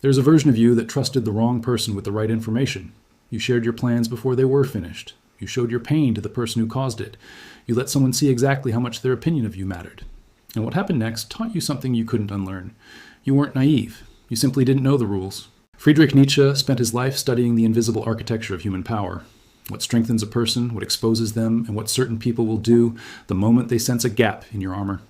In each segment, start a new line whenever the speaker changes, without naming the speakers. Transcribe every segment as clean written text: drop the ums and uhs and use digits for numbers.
There's a version of you that trusted the wrong person with the right information. You shared your plans before they were finished. You showed your pain to the person who caused it. You let someone see exactly how much their opinion of you mattered. And what happened next taught you something you couldn't unlearn. You weren't naive. You simply didn't know the rules. Friedrich Nietzsche spent his life studying the invisible architecture of human power. What strengthens a person, what exposes them, and what certain people will do the moment they sense a gap in your armor.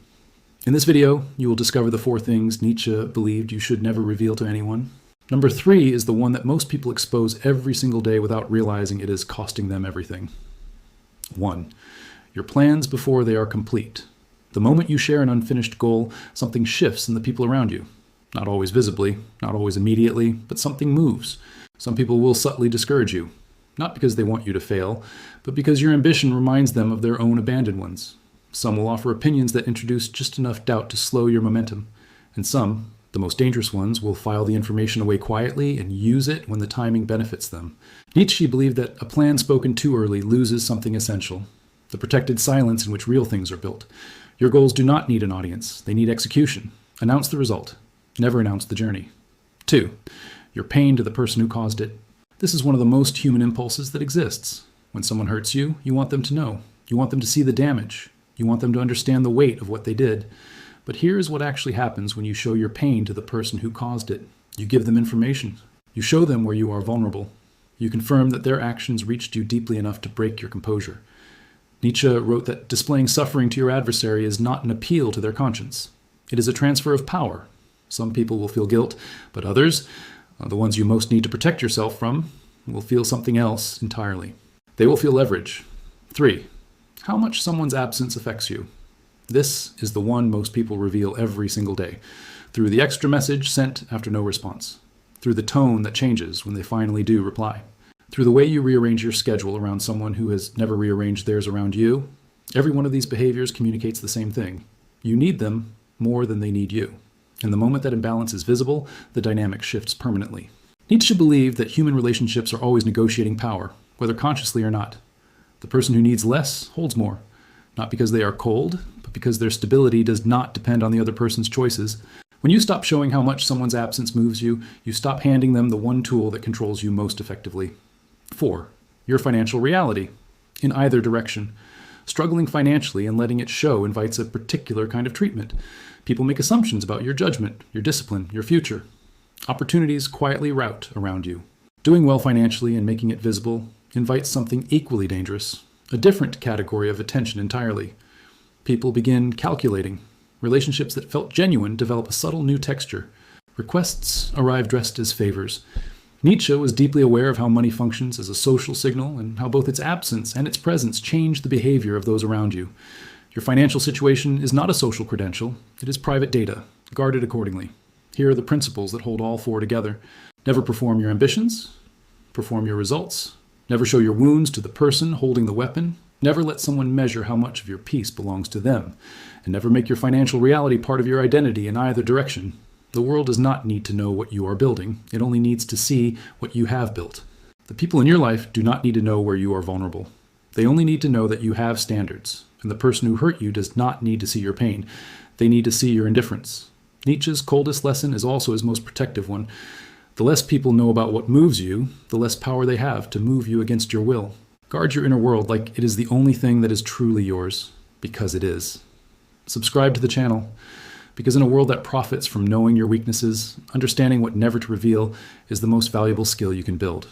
In this video, you will discover the 4 things Nietzsche believed you should never reveal to anyone. Number 3 is the one that most people expose every single day without realizing it is costing them everything. 1. Your plans before they are complete. The moment you share an unfinished goal, something shifts in the people around you. Not always visibly, not always immediately, but something moves. Some people will subtly discourage you, not because they want you to fail, but because your ambition reminds them of their own abandoned ones. Some will offer opinions that introduce just enough doubt to slow your momentum, and some, the most dangerous ones, will file the information away quietly and use it when the timing benefits them. Nietzsche believed that a plan spoken too early loses something essential, the protected silence in which real things are built. Your goals do not need an audience, they need execution. Announce the result. Never announce the journey. 2. Your pain to the person who caused it. This is one of the most human impulses that exists. When someone hurts you, you want them to know. You want them to see the damage. You want them to understand the weight of what they did. But here's what actually happens when you show your pain to the person who caused it. You give them information. You show them where you are vulnerable. You confirm that their actions reached you deeply enough to break your composure. Nietzsche wrote that displaying suffering to your adversary is not an appeal to their conscience. It is a transfer of power. Some people will feel guilt, but others, the ones you most need to protect yourself from, will feel something else entirely. They will feel leverage. 3. How much someone's absence affects you. This is the one most people reveal every single day, through the extra message sent after no response, through the tone that changes when they finally do reply, through the way you rearrange your schedule around someone who has never rearranged theirs around you. Every one of these behaviors communicates the same thing. You need them more than they need you. And the moment that imbalance is visible, the dynamic shifts permanently. Nietzsche believed that human relationships are always negotiating power, whether consciously or not. The person who needs less holds more, not because they are cold, but because their stability does not depend on the other person's choices. When you stop showing how much someone's absence moves you, you stop handing them the one tool that controls you most effectively. 4. Your financial reality. In either direction. Struggling financially and letting it show invites a particular kind of treatment. People make assumptions about your judgment, your discipline, your future. Opportunities quietly route around you. Doing well financially and making it visible invites something equally dangerous, a different category of attention entirely. People begin calculating. Relationships that felt genuine develop a subtle new texture. Requests arrive dressed as favors. Nietzsche was deeply aware of how money functions as a social signal and how both its absence and its presence change the behavior of those around you. Your financial situation is not a social credential. It is private data, guarded accordingly. Here are the principles that hold all 4 together. Never perform your ambitions. Perform your results. Never show your wounds to the person holding the weapon. Never let someone measure how much of your peace belongs to them. And never make your financial reality part of your identity in either direction. The world does not need to know what you are building. It only needs to see what you have built. The people in your life do not need to know where you are vulnerable. They only need to know that you have standards. And the person who hurt you does not need to see your pain. They need to see your indifference. Nietzsche's coldest lesson is also his most protective one. The less people know about what moves you, the less power they have to move you against your will. Guard your inner world like it is the only thing that is truly yours, because it is. Subscribe to the channel, because in a world that profits from knowing your weaknesses, understanding what never to reveal is the most valuable skill you can build.